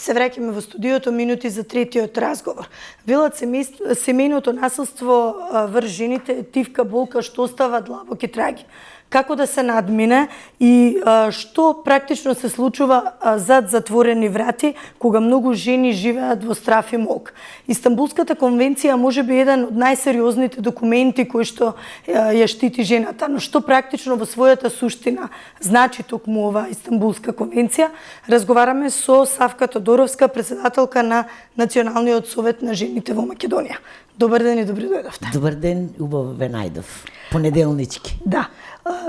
Се враќаме во студиото минути за третиот разговор. Велат семејното насилство врз жените е тивка болка што остава длабоки траги. Како да се надмине и што практично се случува зад затворени врати кога многу жени живеат во страф и мок. Истанбулската конвенција може би еден од најсериозните документи кои што ја штити жената, но што практично во својата суштина значи токму оваа Истанбулска конвенција, разговараме со Савка Тодоровска, председателка на Националниот совет на жените во Македонија. Добар ден и добри дојдовте. Добар ден, убаво ве најдов. Понеделнички. Да.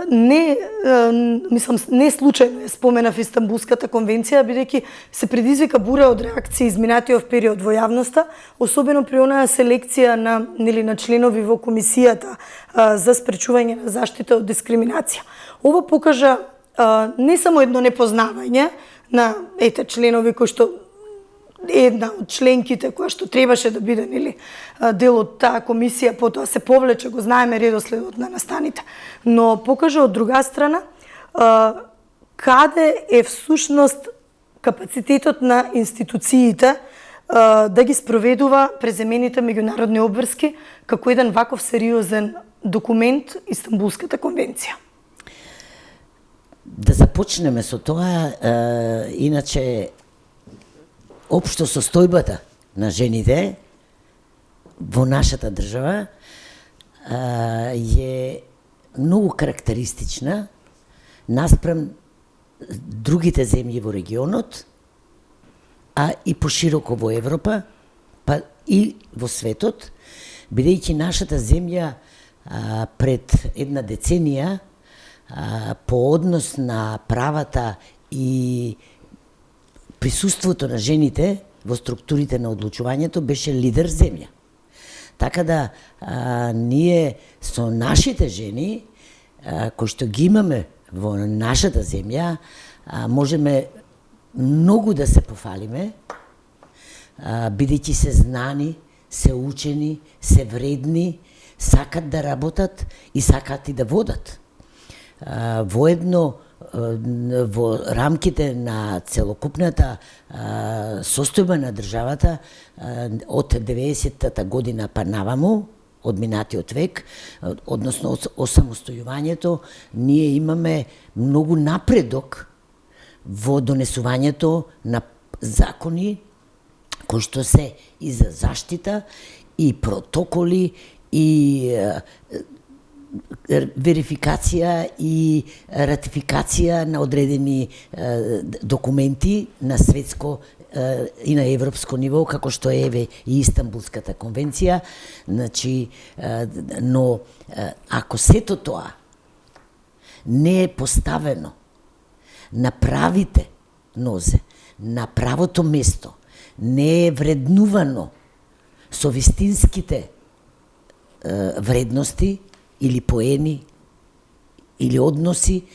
Не случајно ја споменав Истанбулската конвенција, бидејќи се предизвика бура од реакции изминатиот период во јавноста, особено при онаа селекција на членови во комисијата за спречување на заштита од дискриминација. Ова покажа не само едно непознавање на членови кои што една од членките која што требаше да биде дел од таа комисија, потоа се повлече, го знаеме редоследот на настаните, но покажа од друга страна каде е всушност капацитетот на институциите да ги спроведува преземените меѓународни обврски како еден ваков сериозен документ Истанбулската конвенција. Да започнеме со тоа, иначе општо состојбата на жените во нашата држава е многу карактеристична наспрем другите земји во регионот, а и пошироко во Европа, па и во светот, бидејќи нашата земја пред една деценија по однос на правата и присуството на жените во структурите на одлучувањето беше лидер земја. Така да ние со нашите жени кои што ги имаме во нашата земја можеме многу да се пофалиме, бидејќи се знани, се учени, се вредни, сакат да работат и сакат и да водат. Воедно во рамките на целокупната состојба на државата од 90-та година па наваму, од минатиот век, односно од осамостојувањето, ние имаме многу напредок во донесувањето на закони кои што се и за заштита, и протоколи, и верификација и ратификација на одредени документи на светско и на европско ниво, како што е и Истанбулската конвенција. Значи, но ако сето тоа не е поставено на правите нозе, на правото место, не е вреднувано со вистинските вредности или поени, или односи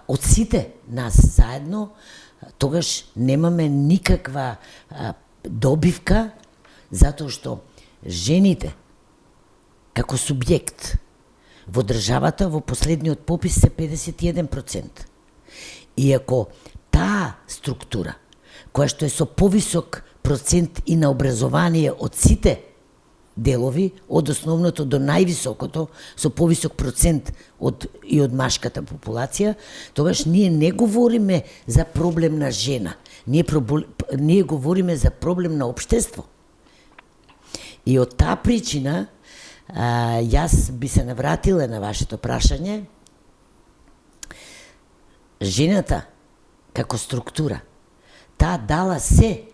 од сите нас заедно, тогаш немаме никаква добивка, затоа што жените како субјект во државата во последниот попис се 51%. Иако таа структура, која што е со повисок процент и на образование од сите делови, од основното до највисокото, со повисок процент и од машката популација, тогаш ние не говориме за проблем на жена, ние говориме за проблем на општество. И од таа причина, јас би се навратила на вашето прашање, жената како структура, таа дала се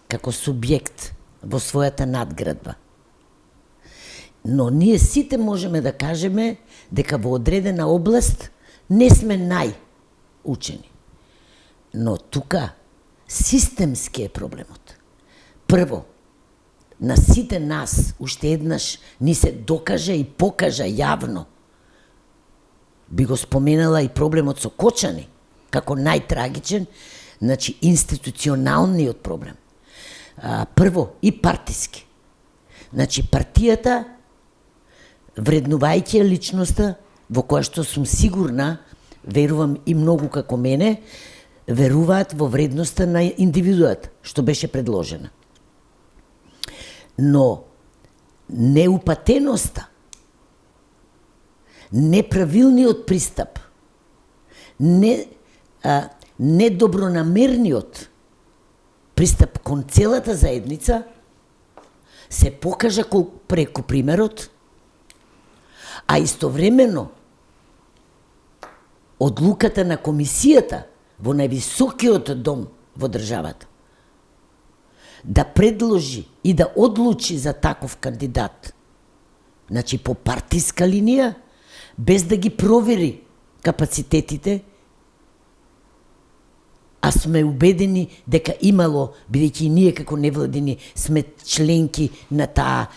како субјект во својата надградба. Но ние сите можеме да кажеме дека во одредена област не сме најучени. Но тука системски е проблемот. Прво, на сите нас уште еднаш ни се докаже и покажа јавно. Би го споменала и проблемот со Кочани, како најтрагичен, значи институционалниот проблем. Прво, и партиски. Значи, партијата, вреднувајќи личноста, во која што сум сигурна, верувам и многу како мене, веруваат во вредноста на индивидуата, што беше предложена. Но неупатеноста, неправилниот пристап, недобронамерниот пристап кон целата заедница се покажа преку примерот, а истовремено одлуката на комисијата во највисокиот дом во државата да предложи и да одлучи за таков кандидат, значи по партиска линија, без да ги провери капацитетите, а сме убедени дека имало, бидејќи и ние како невладини сме членки на таа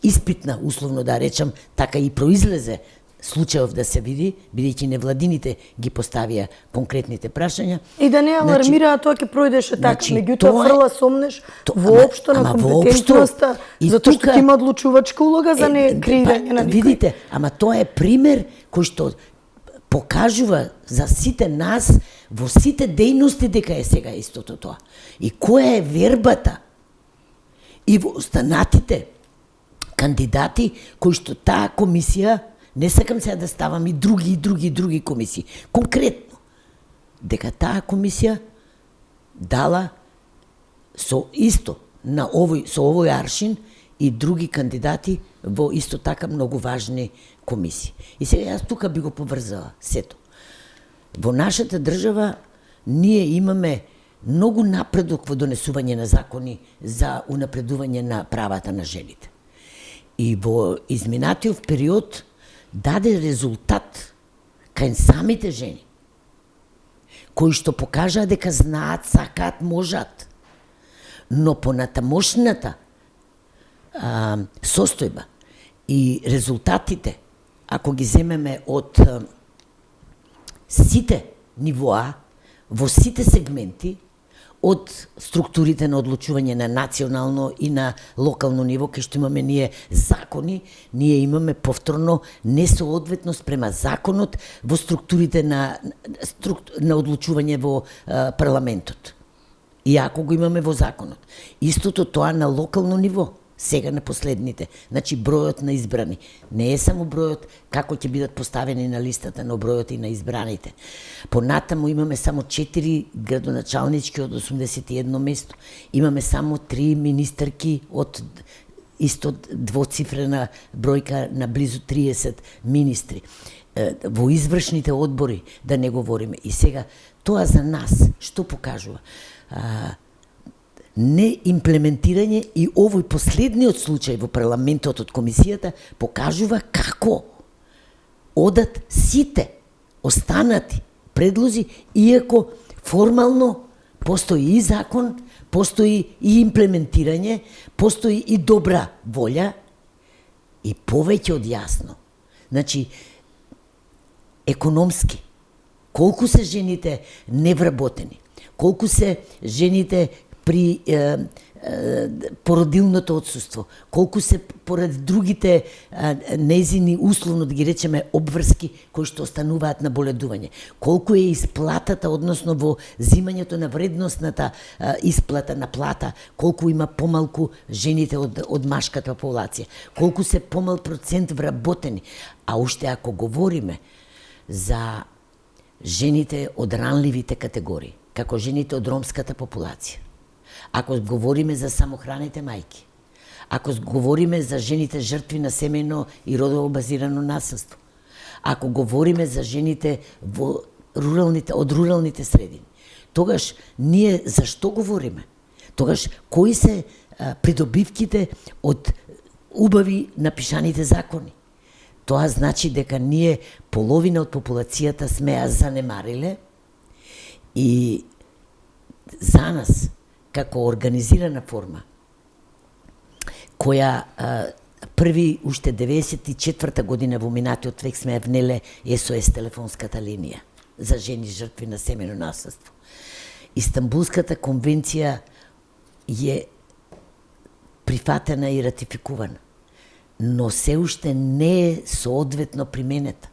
испитна, условно да речам, така и произлезе случајов да се види, бидејќи невладините ги поставија конкретните прашања. И да не алармираат, тоа ќе пројдеше така, меѓутоа фрла сомнеш воопшто на компетентноста, затоа што ќе има одлучувачка улога за не креирање на никој. Видите, ама тоа е пример кој што покажува за сите нас во сите дејности дека е сега истото тоа. И која е вербата и во останатите кандидати кои што таа комисија, не сакам сега да ставам и други комисии, конкретно, дека таа комисија дала со овој аршин и други кандидати во исто така многу важни комисии. И сега јас тука би го поврзала сето. Во нашата држава ние имаме многу напредок во донесување на закони за унапредување на правата на жените. И во изминатиот период даде резултат кај самите жени, кои што покажаа дека знаат, сакаат, можат. Но понатамошната состојба и резултатите, ако ги земеме од сите нивоа, во сите сегменти, од структурите на одлучување на национално и на локално ниво, кај што имаме ние закони, ние имаме повторно несоодветност према законот во структурите на одлучување во парламентот. Иако го имаме во законот. Истото тоа на локално ниво, сега на последните. Значи бројот на избрани. Не е само бројот како ќе бидат поставени на листата, но бројот и на избраните. Понатаму имаме само 4 градоначалнички од 81 место. Имаме само 3 министерки од исто двоцифрена бројка на близу 30 министри. Во извршните одбори, да не говориме. И сега, тоа за нас, што покажува? Неимплементирање и овој последниот случај во парламентот од комисијата покажува како одат сите останати предлози, иако формално постои и закон, постои и имплементирање, постои и добра волја и повеќе од јасно. Значи, економски, колку се жените невработени, колку се жените при породилното отсуство, колку се поради другите незини, условно да ги речеме, обврски кои што остануваат на боледување, колку е исплатата, односно во зимањето на вредносната исплата на плата, колку има помалку жените од машката популација, колку се помал процент вработени, а уште ако говориме за жените од ранливите категории, како жените од ромската популација, ако говориме за самохраните мајки, ако говориме за жените жртви на семејно и родово базирано насилство, ако говориме за жените од руралните средини, тогаш ние зашто говориме? Тогаш кои се придобивките од убави напишаните закони? Тоа значи дека ние половина од популацијата сме ја занемариле и за нас, како организирана форма, која први уште 94-та година во минатиот век сме ја внеле СОС телефонската линија за жени жртви на семејно насилство. Истанбулската конвенција е прифатена и ратификувана, но се уште не е соодветно применета.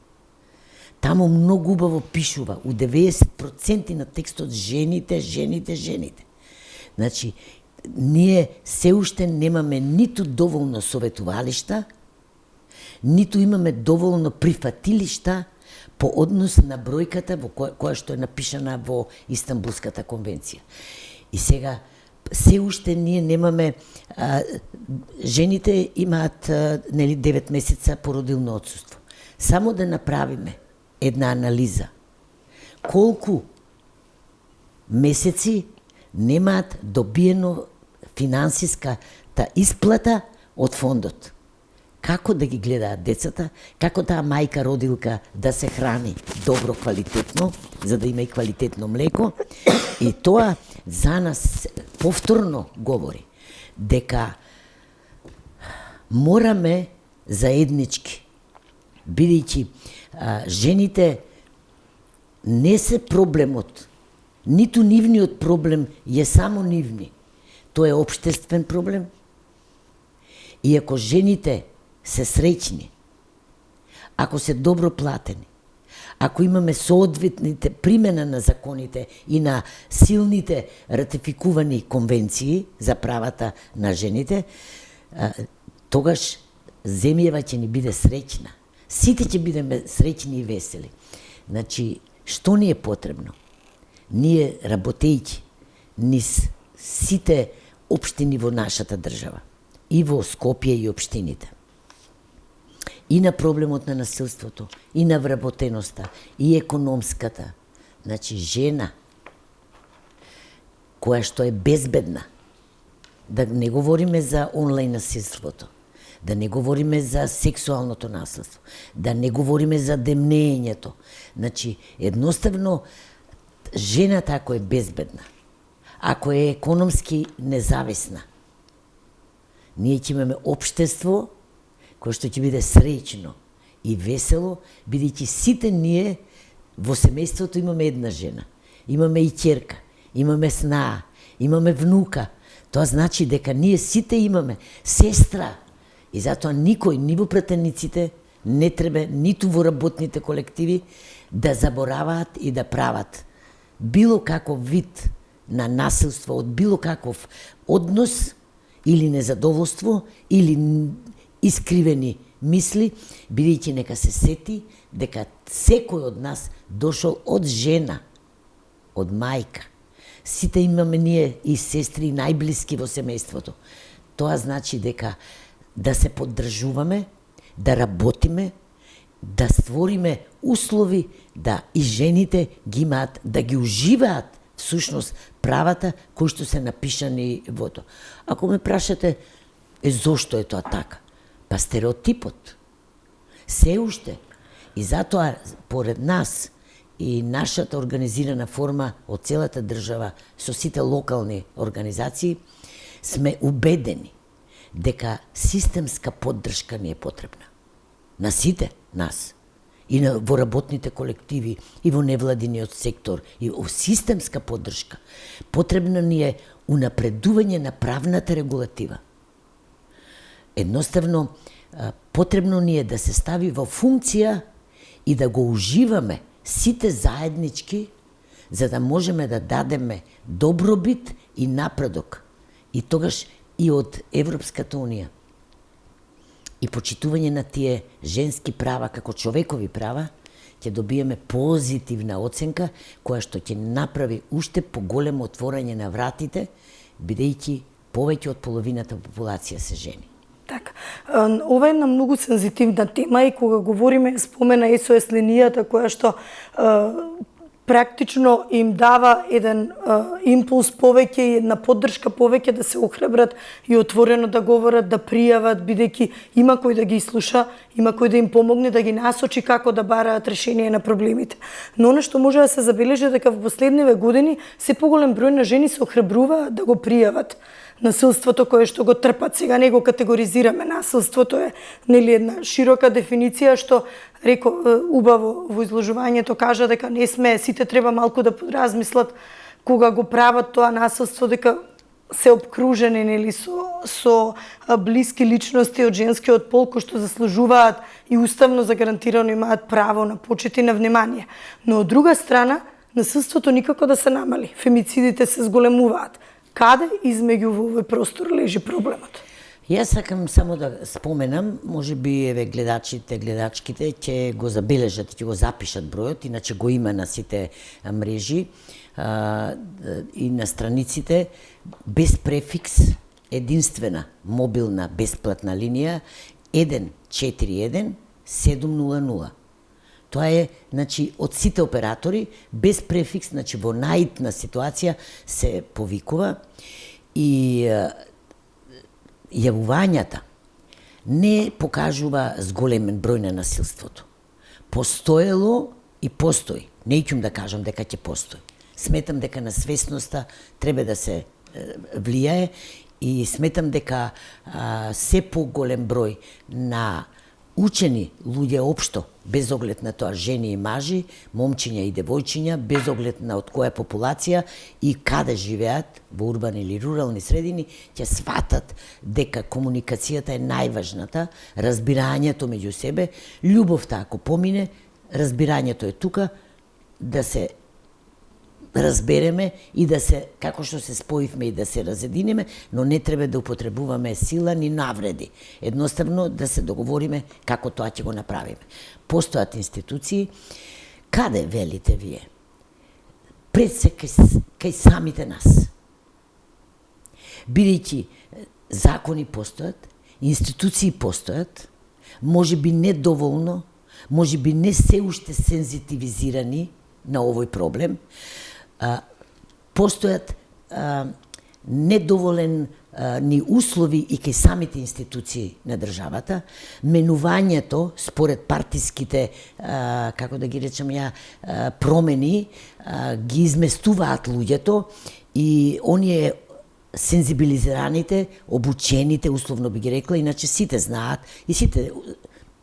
Таму многу убаво пишува, у 90% на текстот жените. Значи, ние се уште немаме ниту доволно советувалишта, ниту имаме доволно прифатилишта по однос на бројката во која што е напишана во Истанбулската конвенција. И сега, се уште ние немаме, жените имаат 9 месеца породилно отсуство. Само да направиме една анализа, колку месеци немаат добиено финансиската исплата од фондот. Како да ги гледаат децата, како таа мајка родилка да се храни добро, квалитетно, за да има и квалитетно млеко. И тоа за нас повторно говори дека мораме заеднички, бидејќи жените не се проблемот, ниту нивниот проблем е само нивни. Тоа е општествен проблем. И ако жените се среќни, ако се добро платени, ако имаме соодветните примена на законите и на силните ратификувани конвенции за правата на жените, тогаш земјава ќе ни биде среќна. Сите ќе бидеме среќни и весели. Значи, што ни е потребно? Ние работејќи низ сите општини во нашата држава, и во Скопје и општините, и на проблемот на насилството, и на вработеноста, и економската. Значи, жена која што е безбедна, да не говориме за онлайн насилството, да не говориме за сексуалното насилство, да не говориме за демнењето. Значи, едноставно, жената ако е безбедна, ако е економски независна, ние ќе имаме општество кое што ќе биде среќно и весело, бидејќи сите ние во семејството имаме една жена. Имаме и ќерка, имаме снаа, имаме внука. Тоа значи дека ние сите имаме сестра. И затоа никој, ни во пратениците, не треба, ниту во работните колективи, да забораваат и да прават било каков вид на насилство, од било каков однос или незадоволство, или искривени мисли, бидејќи нека се сети дека секој од нас дошол од жена, од мајка. Сите имаме ние и сестри, и најблиски во семејството. Тоа значи дека да се поддржуваме, да работиме, да створиме услови да и жените ги имаат, да ги уживаат всушност правата кои што се напишани во тоа. Ако ме прашате, зошто е тоа така? Па стереотипот. Се уште. И затоа, поред нас и нашата организирана форма од целата држава со сите локални организации, сме убедени дека системска поддршка ни е потребна. На сите нас. И во работните колективи, и во невладиниот сектор, и во системска поддршка. Потребно ни е унапредување на правната регулатива. Едноставно, потребно ни е да се стави во функција и да го уживаме сите заеднички, за да можеме да дадеме добробит и напредок. И тогаш и од Европската Унија. И почитување на тие женски права како човекови права, ќе добиеме позитивна оценка, која што ќе направи уште поголемо отворање на вратите, бидејќи повеќе од половината популација се жени. Така. Ова е една многу сензитивна тема и кога говориме, спомена SOS линијата која што практично им дава еден импулс повеќе и една поддршка повеќе да се охрабрат и отворено да говорат, да пријават, бидејќи има кој да ги слуша, има кој да им помогне, да ги насочи како да бараат решение на проблемите. Но она што може да се забележи дека во последниве години се поголем број на жени се охрабруваат да го пријават насилството кое што го трпат. Сега не го категоризираме, насилството е нели една широка дефиниција што убаво во изложувањето кажа дека не сме, сите треба малку да подразмислат кога го прават тоа насилство, дека се обкружени нели со блиски личности од женскиот пол кои што заслужуваат и уставно загарантирано имаат право на почит и на внимание. Но од друга страна, насилството никако да се намали. Фемицидите се зголемуваат. Каде измеѓу во овој простор лежи проблемот? Јас сакам само да споменам, може би еве гледачките ќе го забележат, ќе го запишат бројот, иначе го има на сите мрежи и на страниците, без префикс, единствена мобилна бесплатна линија 141 700. Тоа е, значи, од сите оператори, без префикс, значи во наитна ситуација се повикува и јавувањата не покажува зголемен број на насилството. Постоело и постои. Не ќум да кажам дека ќе постои. Сметам дека на свесноста треба да се влијае и сметам дека се поголем број на учени луѓе општо, без оглед на тоа жени и мажи, момчиња и девојчиња, без оглед на од која популација и каде живеат, во урбани или рурални средини, ќе сватат дека комуникацијата е најважната, разбирањето меѓу себе, љубовта ако помине, разбирањето е тука да се разбереме и да се, како што се споивме и да се разединеме, но не треба да употребуваме сила ни навреди. Едноставно да се договориме како тоа ќе го направиме. Постојат институции, каде велите вие? Пред се кај самите нас. Бидејќи закони постојат, институции постојат, може би недоволно, може би не се уште сензитивизирани на овој проблем, постојат недоволен ни услови и кај самите институции на државата, менувањето според партиските, како да ги речем ја, промени, ги изместуваат луѓето и оние сензибилизираните, обучените, условно би ги рекла, иначе сите знаат и сите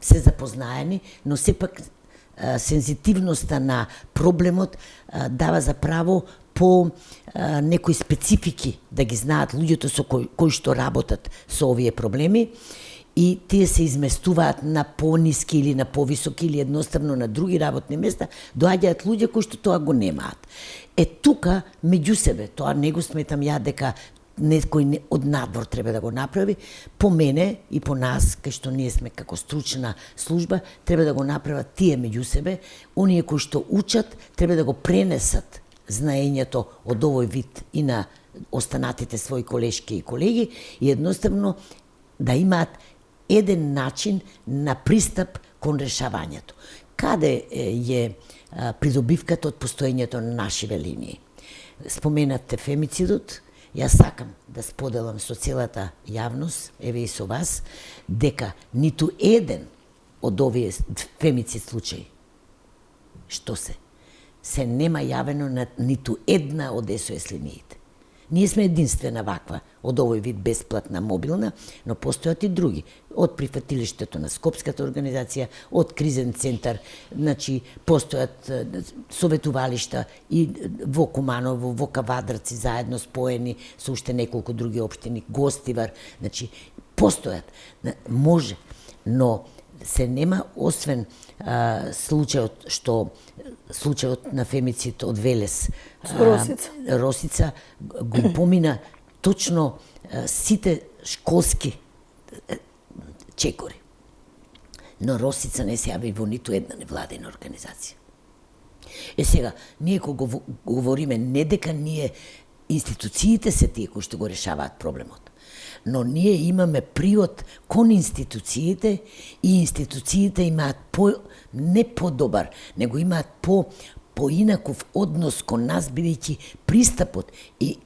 се запознаени, но сепак сензитивноста на проблемот дава за право по некои специфики да ги знаат луѓето со кои што работат со овие проблеми и тие се изместуваат на пониски или на повисоки или едноставно на други работни места, доаѓаат луѓе кои што тоа го немаат. Тука меѓу себе, тоа не го сметам ја дека некој од надвор треба да го направи, по мене и по нас, кај што ние сме како стручна служба, треба да го направат тие меѓу себе, оние кои што учат, треба да го пренесат знаењето од овој вид и на останатите своји колешки и колеги и едноставно да имаат еден начин на пристап кон решавањето. Каде е придобивката од постоењето на нашиве линии? Споменавте фемицидот. Јас сакам да споделам со целата јавност, еве и со вас, дека ниту еден од овие фемицид случаи, што се нема јавено на ниту една од СОС линиите. Ние сме единствена ваква од овој вид бесплатна мобилна, но постојат и други. Од прифатилиштето на Скопската организација, од кризен центар, значи постојат советувалишта и во Куманово, во Кавадрци заедно споени со уште неколку други општини, Гостивар, значи постојат. Може, но се нема освен случајот на фемицид од Велес, Росица го помина точно сите школски чекори. Но Росица не се јави во ниту една невладина организација. Сега, ние кога говориме не дека институциите се тие кои што го решаваат проблемот, но ние имаме привод кон институциите и институциите имаат не подобар, него имаат поинаков однос кон нас, бидејќи пристапот и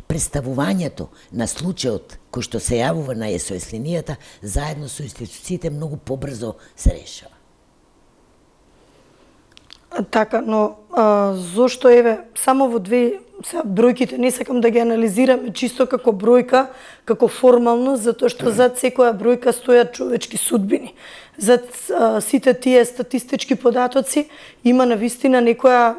представувањето на случајот кој што се јавува на СОС линијата заедно со институциите многу побрзо се решава. Така, но зошто еве само во Сега, бројките не сакам да ги анализираме чисто како бројка, како формално, затоа што зад секоја бројка стојат човечки судбини. Зад сите тие статистички податоци има навистина некоја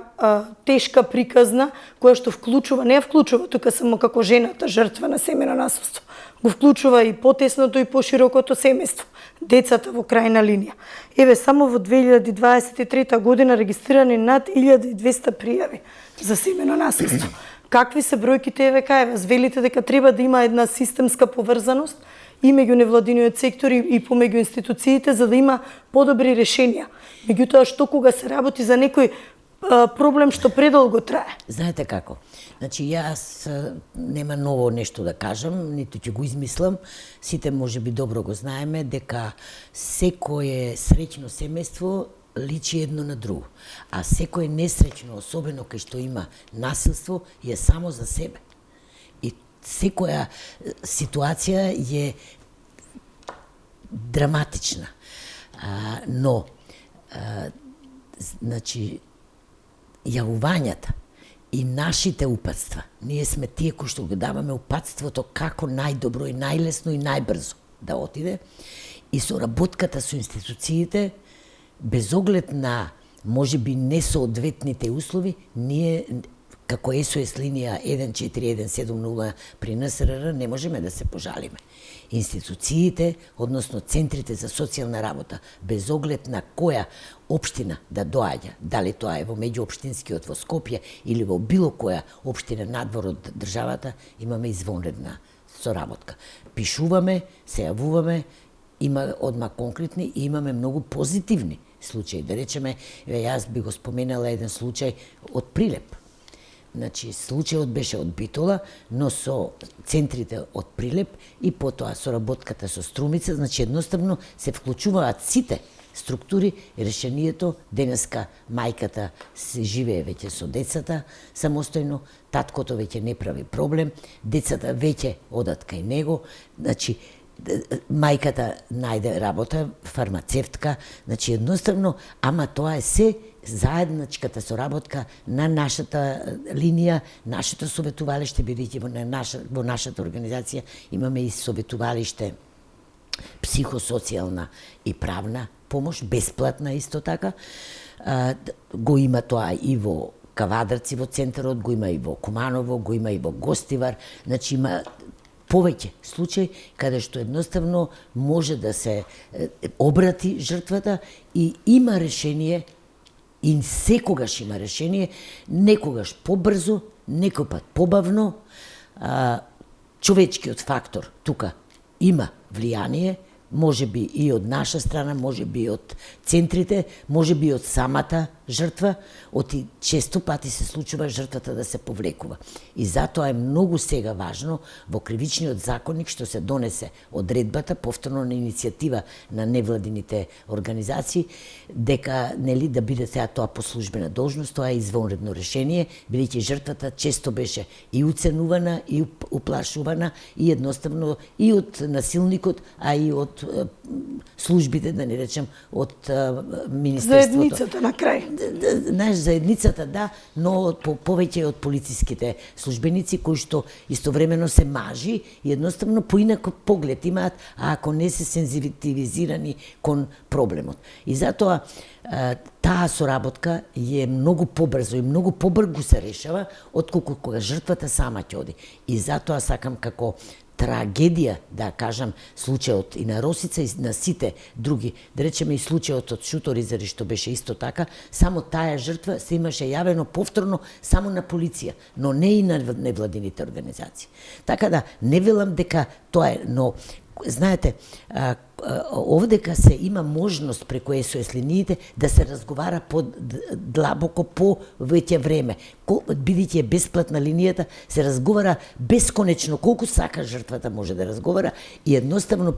тешка приказна, која што вклучува, не ја вклучува тука само како жената жртва на семејно насилство, го вклучува и потесното и поширокото семејство, децата во крајна линија. Еве, само во 2023 година регистрирани над 1200 пријави за семејно насилство. Какви се бројките, еве кај вас? Велите дека треба да има една системска поврзаност и меѓу невладиниот сектор и помеѓу институциите за да има подобри решенија. Меѓутоа, што кога се работи за некој проблем што предолго трае? Знаете како? Значи, јас нема ново нешто да кажам, ниту ќе го измислам. Сите можеби добро го знаеме дека секое среќно семејство личи едно на друго. А секое несреќно, особено кај што има насилство, е само за себе. И секоја ситуација е драматична. Но, значи, јавувањата и нашите упатства, ние сме тие кои што го даваме упатството како најдобро и најлесно и најбрзо да отиде, и соработката со институциите, без оглед на можеби несоодветните услови, ние како СОС линија 141700 при НСРР не можеме да се пожалиме. Институциите, односно центрите за социјална работа, без оглед на која општина да доаѓа, дали тоа е во меѓуопштинскиот во Скопје или во било која општина надвор од државата, имаме извонредна соработка. Пишуваме, се јавуваме, има одма конкретни и имаме многу позитивни случаи. Да речеме, јас би го споменала еден случај од Прилеп. Значи, случајот беше од Битола, но со центрите од Прилеп и потоа соработката со Струмица, значи едноставно се вклучуваат сите структури, решението, денеска мајката се живее веќе со децата самостојно, таткото веќе не прави проблем, децата веќе одат кај него, значи мајката најде работа, фармацевтка, значи едноставно, ама тоа е се заедничката соработка на нашата линија, нашето советувалиште, бидејќи во нашата организација имаме и советувалиште психосоцијална и правна помош, бесплатна исто така. Го има тоа и во Кавадарци во центарот, го има и во Куманово, го има и во Гостивар, значи има повеќе случаи каде што едноставно може да се обрати жртвата и има решение, и секогаш има решение, некогаш побрзо, некој пат побавно. Човечкиот фактор тука има влијание, може би и од наша страна, може би и од центрите, може би и од самата жртва, оти често пати се случува жртвата да се повлекува. И затоа е многу сега важно во кривичниот законник што се донесе одредбата, повторно на иницијатива на невладините организации, дека нели да биде сега тоа по службена должност, тоа е извонредно решение, бидејќи жртвата често беше и уценувана, и уплашувана, и едноставно и од насилникот, а и од службите, да не речем, од Министерството. Заедницата на крај. Знаеш, заедницата, да, но повеќе од полициските службеници кои што истовремено се мажи и едноставно поинако поглед имаат, а ако не се сензитивизирани кон проблемот. И затоа таа соработка е многу побрзо и многу побрзо се решава отколку кога жртвата сама ќе оди. И затоа сакам како трагедија, да кажам, случајот и на Росица и на сите други, да речеме и случајот од Шуторизари што беше исто така, само таа жртва се имаше јавено повторно само на полиција, но не и на невладините организации. Така да, не велам дека тоа е, но знаете, овдека се има можност преку СОС линиите да се разговара длабоко по веќе време. Бидејќи е бесплатна линијата, се разговара бесконечно, колку сака жртвата може да разговара и едноставно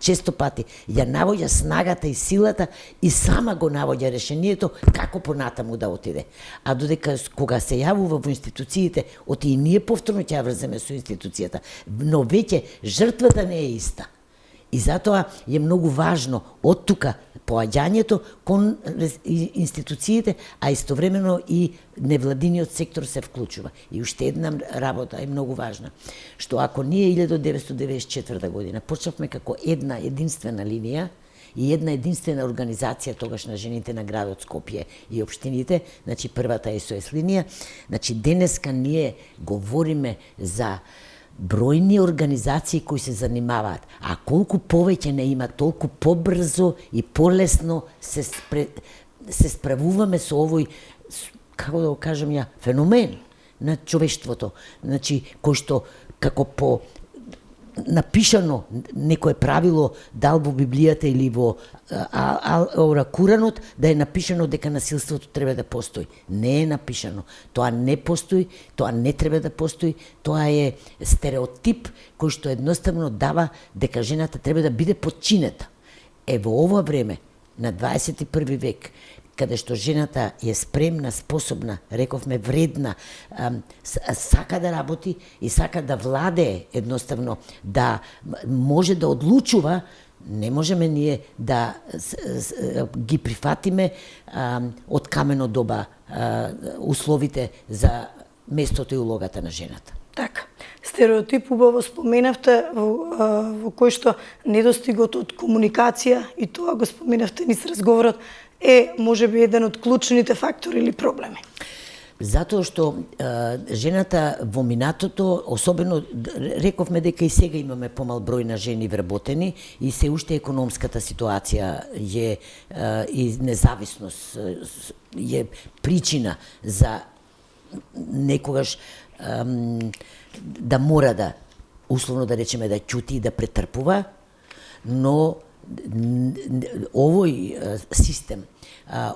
често пати ја навоѓа снагата и силата и сама го навоѓа решението како понатаму да отиде. А додека кога се јавува во институциите, оти и ние повторно ќе ја врземе со институцијата, но веќе жртвата не е иста. И затоа е многу важно од тука поаѓањето кон институциите, а истовремено и невладиниот сектор се вклучува. И уште една работа е многу важна, што ако ние 1994 година почнавме како една единствена линија и една единствена организација тогаш на жените на градот Скопје и општините, значи првата SOS линија, значи денеска ние говориме за бројни организации кои се занимаваат, а колку повеќе не има, толку побрзо и полесно се справуваме со овој, како да го кажам ја, феномен на човештвото, значи кој што како по напишано некое правило, дал во Библијата или во Куранот, да е напишано дека насилството треба да постои. Не е напишано. Тоа не постои, тоа не треба да постои, тоа е стереотип кој што едноставно дава дека жената треба да биде подчинета. Во ова време, на 21 век, каде што жената е спремна, способна, рековме вредна, сака да работи и сака да владее, едноставно да може да одлучува, не можеме ние да ги прифатиме од камено доба условите за местото и улогата на жената. Така. Стереотип убаво споменавте во кој што недостигот од комуникација, и тоа го споменавте низ разговорот, е можеби еден од клучните фактори или проблеми. Затоа што жената во минатото, особено рековме дека и сега имаме помал број на жени вработени и се уште економската ситуација е и независност е причина за некогаш да мора да, условно да речеме, да ќути и да претрпува, но овој систем,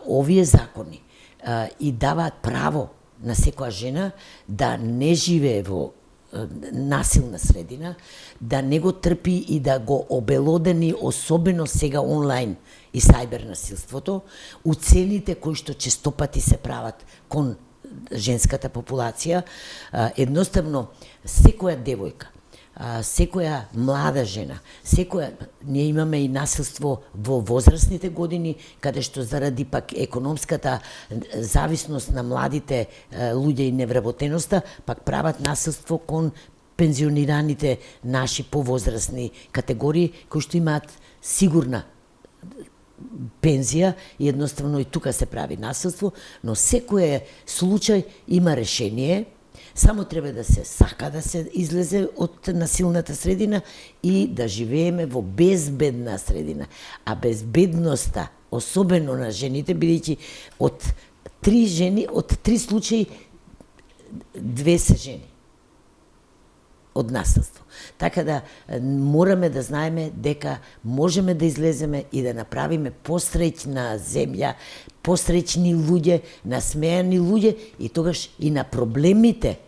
овие закони и даваат право на секоја жена да не живее во насилна средина, да не го трпи и да го обелодени, особено сега онлайн и сајбер насилството, уцените кои што честопати се прават кон женската популација, едноставно секоја девојка, секоја млада жена, ние имаме и насилство во возрастните години, каде што заради пак економската зависност на младите луѓе и невработеноста, пак прават насилство кон пензионираните наши повозрастни категории, кои што имаат сигурна пензија и едноставно и тука се прави насилство, но секој случај има решение. Само треба да се сака да се излезе од насилната средина и да живееме во безбедна средина. А безбедноста, особено на жените, бидејќи од 3 жени, од 3 случаи 2 се жени од насилство. Така да мораме да знаеме дека можеме да излеземе и да направиме посреќна земја, посреќни луѓе, насмејани луѓе и тогаш и на проблемите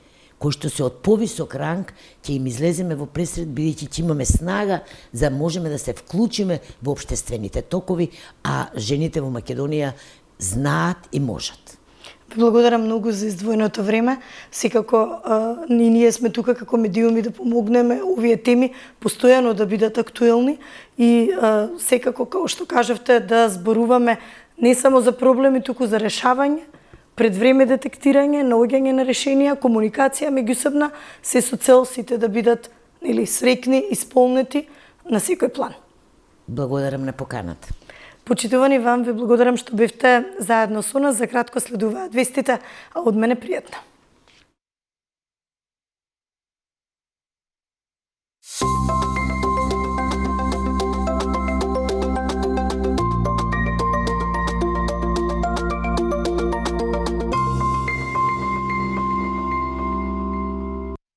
кои што се од повисок ранг, ќе им излеземе во пресред, бидејќи ќе имаме снага за можеме да се вклучиме во општествените токови, а жените во Македонија знаат и можат. Ви благодарам многу за издвоеното време. Секако ние сме тука како медиуми да помогнеме овие теми постојано да бидат актуелни и секако, како што кажавте, да зборуваме не само за проблеми, туку за решавање, пред време детектирање, наоѓање на решенија, комуникација меѓусебна, се со цел сите да бидат среќни, исполнети на секој план. Благодарам на поканата. Почитувани, вам ви благодарам што бевте заедно со нас. За кратко следуваат вестите, а од мене пријатно.